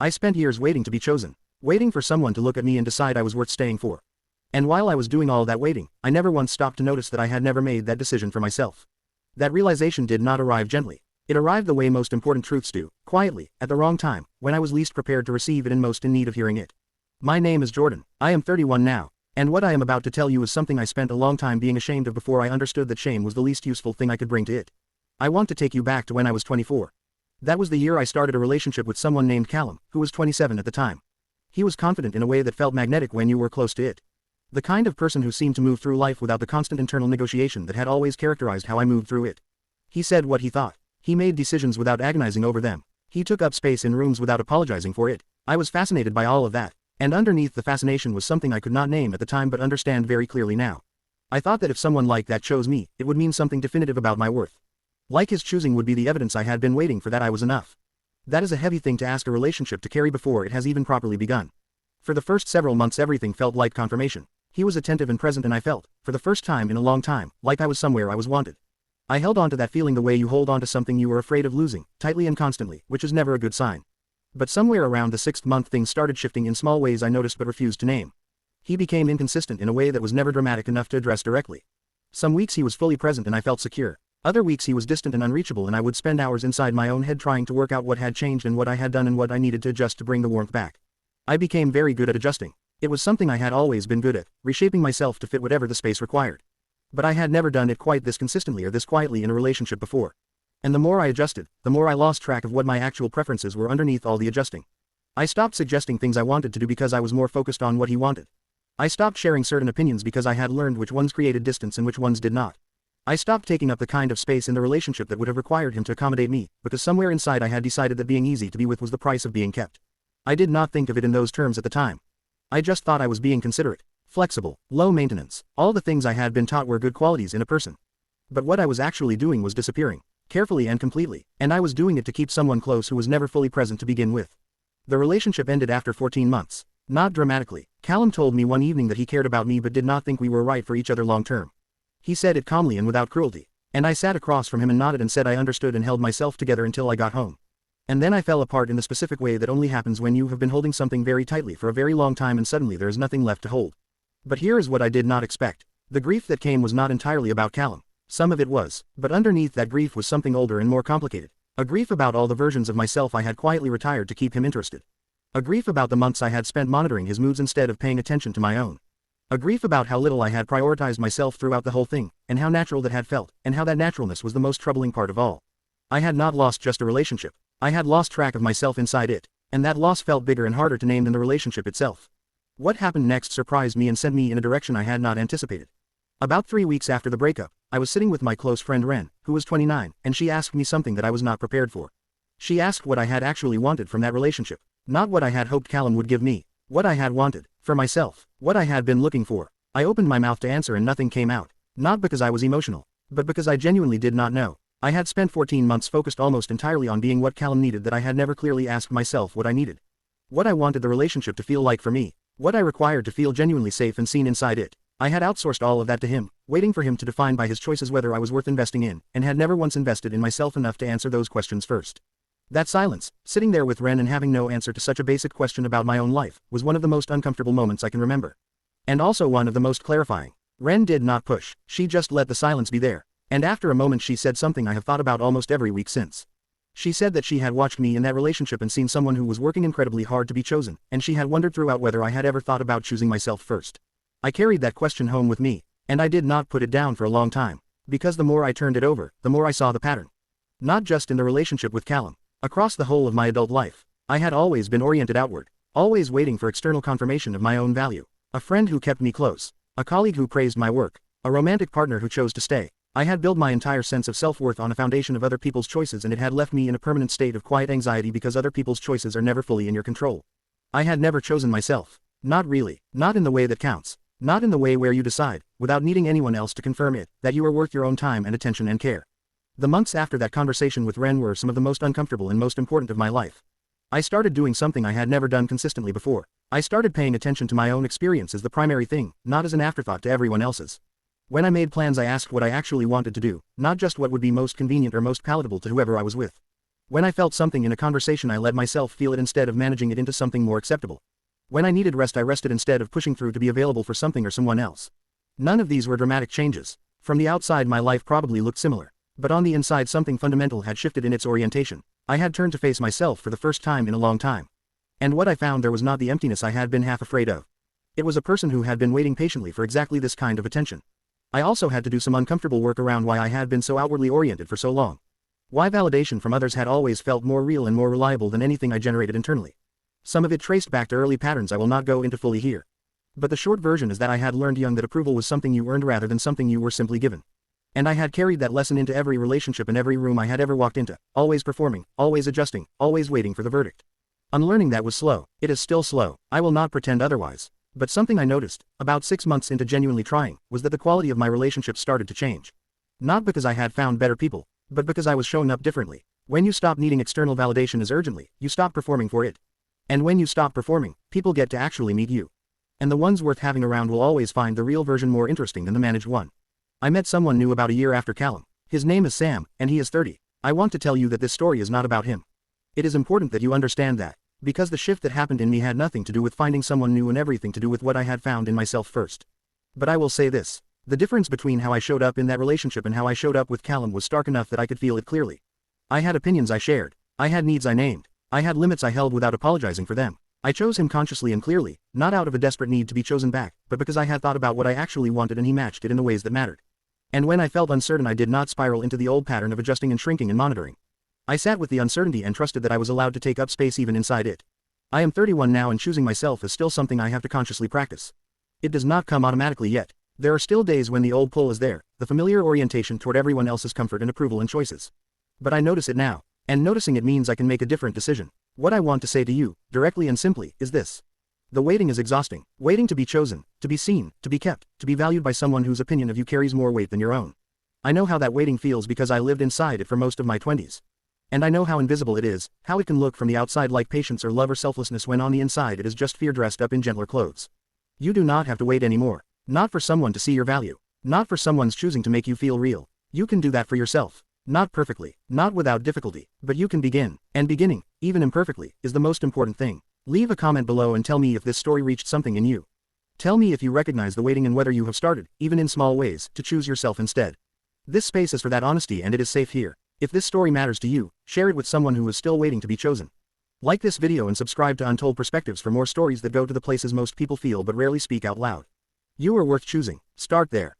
I spent years waiting to be chosen, waiting for someone to look at me and decide I was worth staying for. And while I was doing all that waiting, I never once stopped to notice that I had never made that decision for myself. That realization did not arrive gently. It arrived the way most important truths do, quietly, at the wrong time, when I was least prepared to receive it and most in need of hearing it. My name is Jordan. I am 31 now, and what I am about to tell you is something I spent a long time being ashamed of before I understood that shame was the least useful thing I could bring to it. I want to take you back to when I was 24. That was the year I started a relationship with someone named Callum, who was 27 at the time. He was confident in a way that felt magnetic when you were close to it. The kind of person who seemed to move through life without the constant internal negotiation that had always characterized how I moved through it. He said what he thought. He made decisions without agonizing over them. He took up space in rooms without apologizing for it. I was fascinated by all of that, and underneath the fascination was something I could not name at the time but understand very clearly now. I thought that if someone like that chose me, it would mean something definitive about my worth. Like his choosing would be the evidence I had been waiting for that I was enough. That is a heavy thing to ask a relationship to carry before it has even properly begun. For the first several months everything felt like confirmation. He was attentive and present and I felt, for the first time in a long time, like I was somewhere I was wanted. I held on to that feeling the way you hold on to something you were afraid of losing, tightly and constantly, which is never a good sign. But somewhere around the 6th month things started shifting in small ways I noticed but refused to name. He became inconsistent in a way that was never dramatic enough to address directly. Some weeks he was fully present and I felt secure. Other weeks he was distant and unreachable and I would spend hours inside my own head trying to work out what had changed and what I had done and what I needed to adjust to bring the warmth back. I became very good at adjusting. It was something I had always been good at, reshaping myself to fit whatever the space required. But I had never done it quite this consistently or this quietly in a relationship before. And the more I adjusted, the more I lost track of what my actual preferences were underneath all the adjusting. I stopped suggesting things I wanted to do because I was more focused on what he wanted. I stopped sharing certain opinions because I had learned which ones created distance and which ones did not. I stopped taking up the kind of space in the relationship that would have required him to accommodate me, because somewhere inside I had decided that being easy to be with was the price of being kept. I did not think of it in those terms at the time. I just thought I was being considerate, flexible, low maintenance, all the things I had been taught were good qualities in a person. But what I was actually doing was disappearing, carefully and completely, and I was doing it to keep someone close who was never fully present to begin with. The relationship ended after 14 months. Not dramatically. Callum told me one evening that he cared about me but did not think we were right for each other long term. He said it calmly and without cruelty, and I sat across from him and nodded and said I understood and held myself together until I got home. And then I fell apart in the specific way that only happens when you have been holding something very tightly for a very long time and suddenly there is nothing left to hold. But here is what I did not expect. The grief that came was not entirely about Callum. Some of it was, but underneath that grief was something older and more complicated. A grief about all the versions of myself I had quietly retired to keep him interested. A grief about the months I had spent monitoring his moods instead of paying attention to my own. A grief about how little I had prioritized myself throughout the whole thing, and how natural that had felt, and how that naturalness was the most troubling part of all. I had not lost just a relationship. I had lost track of myself inside it, and that loss felt bigger and harder to name than the relationship itself. What happened next surprised me and sent me in a direction I had not anticipated. About 3 weeks after the breakup, I was sitting with my close friend Ren, who was 29, and she asked me something that I was not prepared for. She asked what I had actually wanted from that relationship. Not what I had hoped Callum would give me. What I had wanted, for myself. What I had been looking for. I opened my mouth to answer and nothing came out. Not because I was emotional, but because I genuinely did not know. I had spent 14 months focused almost entirely on being what Callum needed that I had never clearly asked myself what I needed. What I wanted the relationship to feel like for me. What I required to feel genuinely safe and seen inside it. I had outsourced all of that to him, waiting for him to define by his choices whether I was worth investing in, and had never once invested in myself enough to answer those questions first. That silence, sitting there with Ren and having no answer to such a basic question about my own life, was one of the most uncomfortable moments I can remember. And also one of the most clarifying. Ren did not push, she just let the silence be there. And after a moment she said something I have thought about almost every week since. She said that she had watched me in that relationship and seen someone who was working incredibly hard to be chosen, and she had wondered throughout whether I had ever thought about choosing myself first. I carried that question home with me, and I did not put it down for a long time, because the more I turned it over, the more I saw the pattern. Not just in the relationship with Callum. Across the whole of my adult life, I had always been oriented outward, always waiting for external confirmation of my own value. A friend who kept me close, a colleague who praised my work, a romantic partner who chose to stay. I had built my entire sense of self-worth on a foundation of other people's choices and it had left me in a permanent state of quiet anxiety because other people's choices are never fully in your control. I had never chosen myself. Not really. Not in the way that counts. Not in the way where you decide, without needing anyone else to confirm it, that you are worth your own time and attention and care. The months after that conversation with Ren were some of the most uncomfortable and most important of my life. I started doing something I had never done consistently before. I started paying attention to my own experience as the primary thing, not as an afterthought to everyone else's. When I made plans I asked what I actually wanted to do, not just what would be most convenient or most palatable to whoever I was with. When I felt something in a conversation, I let myself feel it instead of managing it into something more acceptable. When I needed rest, I rested instead of pushing through to be available for something or someone else. None of these were dramatic changes. From the outside, my life probably looked similar. But on the inside, something fundamental had shifted in its orientation. I had turned to face myself for the first time in a long time. And what I found there was not the emptiness I had been half afraid of. It was a person who had been waiting patiently for exactly this kind of attention. I also had to do some uncomfortable work around why I had been so outwardly oriented for so long. Why validation from others had always felt more real and more reliable than anything I generated internally. Some of it traced back to early patterns I will not go into fully here. But the short version is that I had learned young that approval was something you earned rather than something you were simply given. And I had carried that lesson into every relationship and every room I had ever walked into, always performing, always adjusting, always waiting for the verdict. Unlearning that was slow. It is still slow. I will not pretend otherwise. But something I noticed, about 6 months into genuinely trying, was that the quality of my relationships started to change. Not because I had found better people, but because I was showing up differently. When you stop needing external validation as urgently, you stop performing for it. And when you stop performing, people get to actually meet you. And the ones worth having around will always find the real version more interesting than the managed one. I met someone new about a year after Callum. His name is Sam, and he is 30. I want to tell you that this story is not about him. It is important that you understand that, because the shift that happened in me had nothing to do with finding someone new and everything to do with what I had found in myself first. But I will say this. The difference between how I showed up in that relationship and how I showed up with Callum was stark enough that I could feel it clearly. I had opinions I shared. I had needs I named. I had limits I held without apologizing for them. I chose him consciously and clearly, not out of a desperate need to be chosen back, but because I had thought about what I actually wanted and he matched it in the ways that mattered. And when I felt uncertain, I did not spiral into the old pattern of adjusting and shrinking and monitoring. I sat with the uncertainty and trusted that I was allowed to take up space even inside it. I am 31 now, and choosing myself is still something I have to consciously practice. It does not come automatically yet. There are still days when the old pull is there, the familiar orientation toward everyone else's comfort and approval and choices. But I notice it now, and noticing it means I can make a different decision. What I want to say to you, directly and simply, is this. The waiting is exhausting. Waiting to be chosen, to be seen, to be kept, to be valued by someone whose opinion of you carries more weight than your own. I know how that waiting feels because I lived inside it for most of my 20s. And I know how invisible it is, how it can look from the outside like patience or love or selflessness when on the inside it is just fear dressed up in gentler clothes. You do not have to wait anymore. Not for someone to see your value. Not for someone's choosing to make you feel real. You can do that for yourself. Not perfectly, not without difficulty, but you can begin. And beginning, even imperfectly, is the most important thing. Leave a comment below and tell me if this story reached something in you. Tell me if you recognize the waiting and whether you have started, even in small ways, to choose yourself instead. This space is for that honesty, and it is safe here. If this story matters to you, share it with someone who is still waiting to be chosen. Like this video and subscribe to Untold Perspectives for more stories that go to the places most people feel but rarely speak out loud. You are worth choosing. Start there.